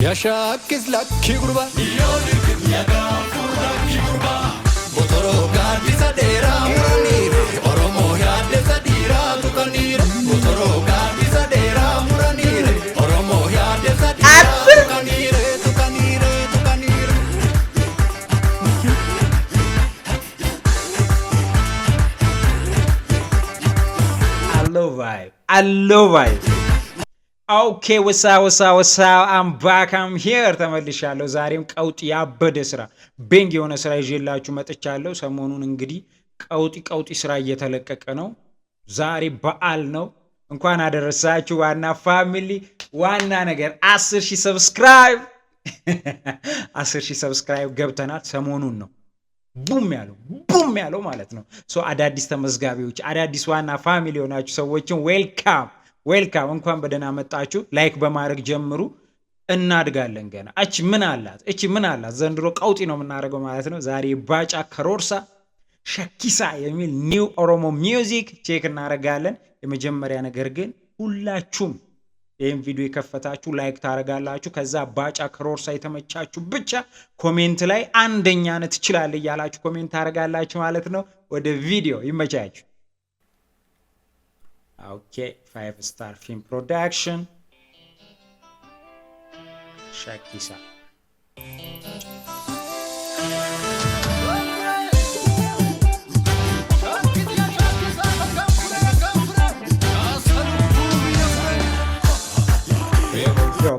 Yashakis lakki gurba Yolikim yaga furlakki gurba Botoro gadisa dera muranire Oromo yadesa dira tukanire Botoro gadisa dera muranire Oromo yadesa dira tukanire tukanire tukanire I love vibe. Okay, what's up? I'm back. I'm here ተመልሻለሁ። ዛሬም ቀውጥ ያበደ ስራ ቤንግ የሆነ ስራ ይዤላችሁ መጥቻለሁ። ሰሞኑን እንግዲህ ቀውጢ ስራ እየተለቀቀ ነው። ዛሬ በዓል ነው። እንኳን አደረሳችሁ ዋና ፋሚሊ። ዋና ነገር 10,000 ሰብስክራይብ 10,000 ሰብስክራይብ ገብተናል። ሰሞኑን ነው ቡም ያለው ማለት ነው። አዳዲስ ተመዝጋቢዎች፣ አዳዲስ ዋና ፋሚሊ ሆናችሁ ሰዎችን ዌልካም እንኳን በደህና መጣችሁ። ላይክ በማድረግ ጀምሩ። እናድጋለን ገና። እቺ ምን አላት ዘንድሮ ቀውጢ ነው የምናደርገው ማለት ነው። ዛሬ ባጫ ከሮርሳ ሸኪሳ የሚል ኒው ኦሮሞ ሚውዚክ ቼክ እናደርጋለን። የመጀመሪያ ነገር ግን ሁላችሁም ይህን ቪዲዮ የከፈታችሁ ላይክ ታደርጋላችሁ። ከዛ ባጫ ከሮርሳ የተመቻችሁ ብቻ ኮሜንት ላይ አንደኛ ነህ ትችላለህ እያላችሁ ኮሜንት ታደርጋላችሁ ማለት ነው። ወደ ቪዲዮ ይመቻችሁ። Okay, 5-star film production. Shakisa.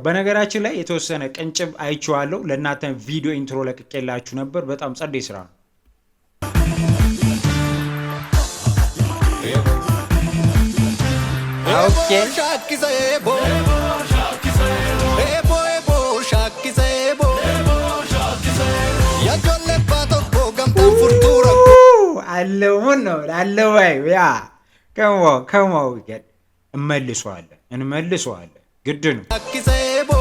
በነገራችን ላይ የተወሰነ ቅንጭብ አይቼዋለሁ። ለእናንተ ቪዲዮ ኢንትሮ ለቅቄላችሁ ነበር። በጣም ጸዴ ስራ ነው። Okay. Shakisa ebo Shakisa ebo Ya jolle pato ko gamta furtura አለው ወይ ያ ከሞ ይገድ እንመልሰዋለን ግድ ነው። Shakisa ebo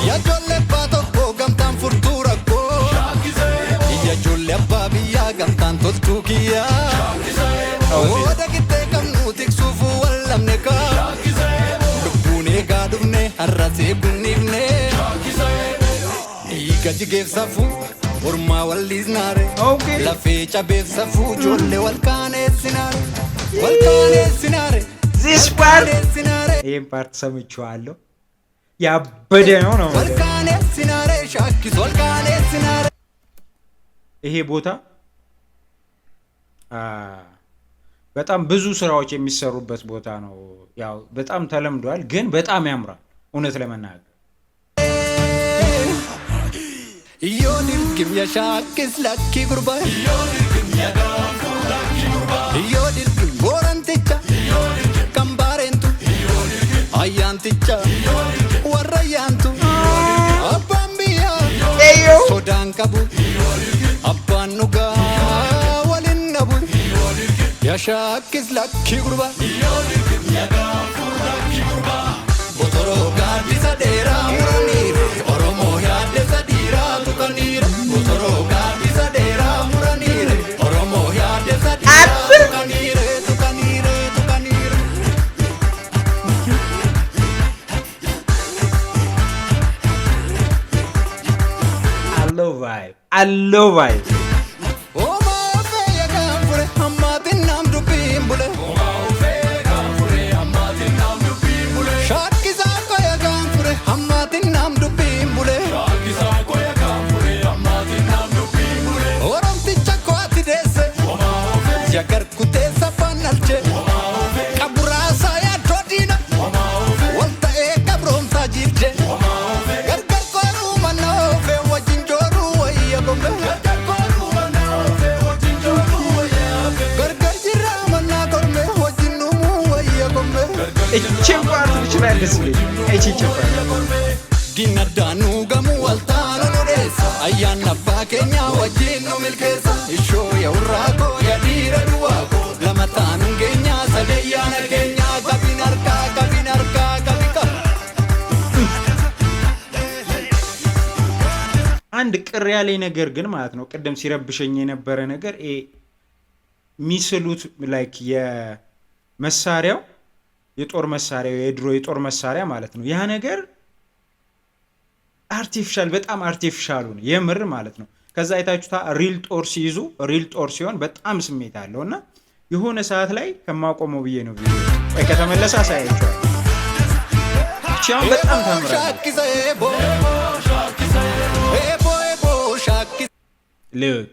Ya jolle pato ko gamta furtura ko Ya jolle babiya gamta toltukiya Oda kitte kamnu tiksufu wallamne ka Dubbune gadufne harrase kunnifne Iga jigeef safu orma walliznare Lafe chabeef safu jolle walkaneessinare This part ይህን ፓርት ሰምቼዋለሁ። ያበደ ነው walkaneessinare shakkis walkaneessinare ይሄ ቦታ በጣም ብዙ ስራዎች የሚሰሩበት ቦታ ነው። ያው በጣም ተለምዷል፣ ግን በጣም ያምራል እውነት ለመናገር። Yolikim yashakis lakki gurba Yolikim yagafu lakki gurba Yolikim goranticha Yolikim kambarentu Yolikim ayanticha Yolikim warrayantu Abbambiya Sodan kabu Yolikim abbanuga walinnabu Yashakis lakki gurba Yolikim yagafu lakki gurba Botoro gadisa dera muranire Oromo yadesa dira tukanire Botoro gadisa dera muranire Oromo yadesa dira tukanire tukanire tukanire I love vibe. እቺን ፓርት ይችላል ስለኝ እቺን Dinadanu gamu waltano nodesa Ayana pakenya wajinu milkesa Isho ya urako ya dira duwako Lamatanu ngenya sadeyana kenya Kabinarka kabika አንድ ቅር ያለኝ ነገር ግን ማለት ነው ቀደም ሲረብሸኝ የነበረ ነገር ሚስሉት ላይክ የመሳሪያው የጦር መሳሪያ የድሮ የጦር መሳሪያ ማለት ነው ያ ነገር አርቲፊሻል በጣም አርቲፊሻሉ ነው የምር ማለት ነው። ከዛ አይታችሁታ ሪል ጦር ሲይዙ ሪል ጦር ሲሆን በጣም ስሜት አለው እና የሆነ ሰዓት ላይ ከማቆመው ብዬ ነው ቪዲዮ ወይ ከተመለሰ አሳያችኋለሁ። ቻው በጣም ታምራለች። ልክ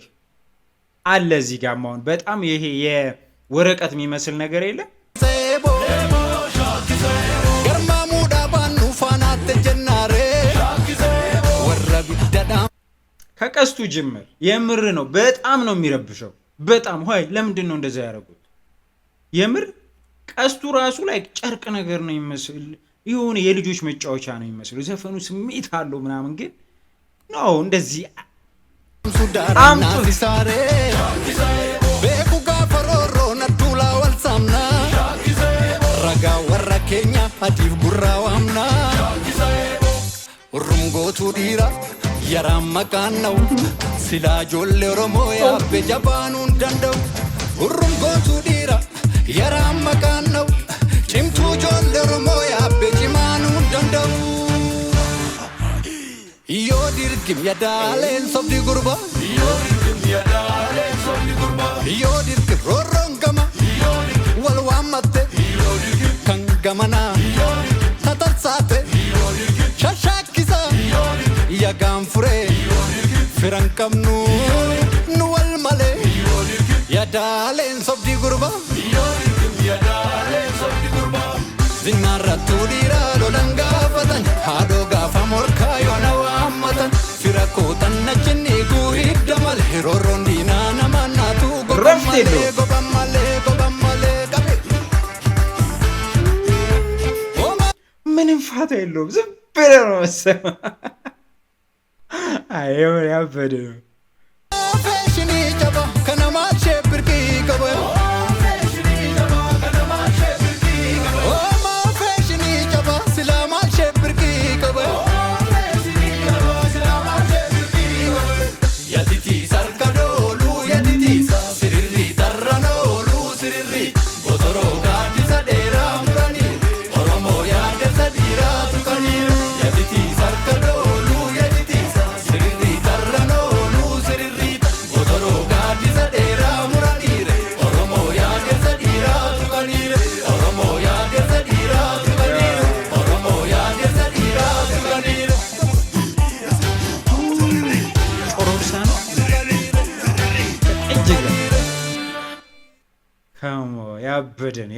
አለ እዚህ ጋር ማሁን በጣም ይሄ የወረቀት የሚመስል ነገር የለም ከቀስቱ ጅምር የምር ነው። በጣም ነው የሚረብሸው። በጣም ሆይ ለምንድን ነው እንደዛ ያደረጉት? የምር ቀስቱ ራሱ ላይ ጨርቅ ነገር ነው ይመስል የሆነ የልጆች መጫወቻ ነው ይመስል ዘፈኑ ስሜት አለው ምናምን ግን ነው እንደዚህ አምጡ ረጋ ወረኬኛ አዲፍ ጉራዋምና ሩምጎቱ ዲራ የራመቃን ነው ሲላ ጆሌ ኦሮሞ ያቤ ጀባኑን ደንደው ሩምጎቱ ዲራ የራመቃን ነው ጭምቱ ጆሌ ኦሮሞ ያቤ ጅማኑን ደንደው ዮ ዲርግም የዳሌን ሶብዲ ጉርባ ዮ ዲርግም ሮሮንገማ ወልዋመቴ ከንገመና ተተርሳቴ ሻሻኪሳ የጋንፉሬ ፊረንቀምኑ ንወል መሌ የዳሌን ሶብዲ ጉርባ ዝናረቱ ዲራ ሎለንጋፈተን ሃዶ ጋፋ ሞርካ ዮነዋመተን ፊረኮተን ነችኒ ጉሂደመል ሂሮሮን ዲና ነማናቱ ጎበመሌ ጎበመሌ ጎበመሌ ምንም ፋታ የለውም። ዝም ብለህ ነው መሰለህ። አየው ያበደ ፌሽኒ ጨባ ከነማል ሸብርቂ ገበ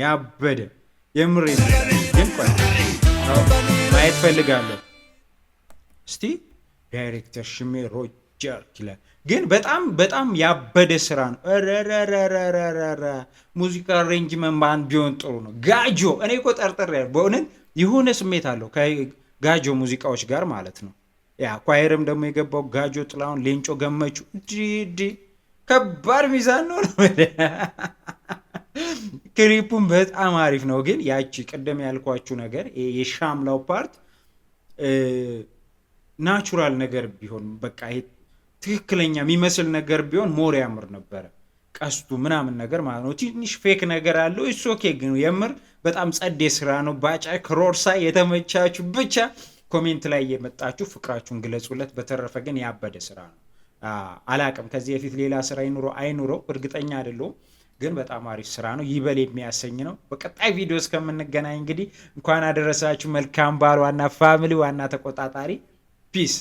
ያበደ የምሬ ግን ማየት ፈልጋለሁ። እስቲ ዳይሬክተር ሽሜ ሮጀር ይላል ግን በጣም ያበደ ስራ ነው። ረረረረረረ ሙዚቃ አሬንጅመንት ማን ቢሆን ጥሩ ነው። ጋጆ እኔ እኮ ጠርጥሬ በእውነት የሆነ ስሜት አለው ከጋጆ ሙዚቃዎች ጋር ማለት ነው። ያ ኳየርም ደግሞ የገባው ጋጆ ጥላውን ሌንጮ ገመቹ ዲዲ ከባድ ሚዛን ነው። ክሊፑም በጣም አሪፍ ነው። ግን ያቺ ቀደም ያልኳችሁ ነገር የሻምላው ፓርት ናቹራል ነገር ቢሆን በቃ ትክክለኛ የሚመስል ነገር ቢሆን ሞር ያምር ነበረ። ቀስቱ ምናምን ነገር ማለት ነው ትንሽ ፌክ ነገር አለው። እሱ ኦኬ ግን የምር በጣም ጸዴ ስራ ነው። ባጫ ክሮርሳ የተመቻችሁ ብቻ ኮሜንት ላይ እየመጣችሁ ፍቅራችሁን ግለጹለት። በተረፈ ግን ያበደ ስራ ነው። አላቅም ከዚህ በፊት ሌላ ስራ አይኑረው እርግጠኛ አይደለሁም። ግን በጣም አሪፍ ስራ ነው። ይበል የሚያሰኝ ነው። በቀጣይ ቪዲዮ እስከምንገናኝ እንግዲህ እንኳን አደረሳችሁ። መልካም በዓል ዋና ፋሚሊ ዋና ተቆጣጣሪ ፒስ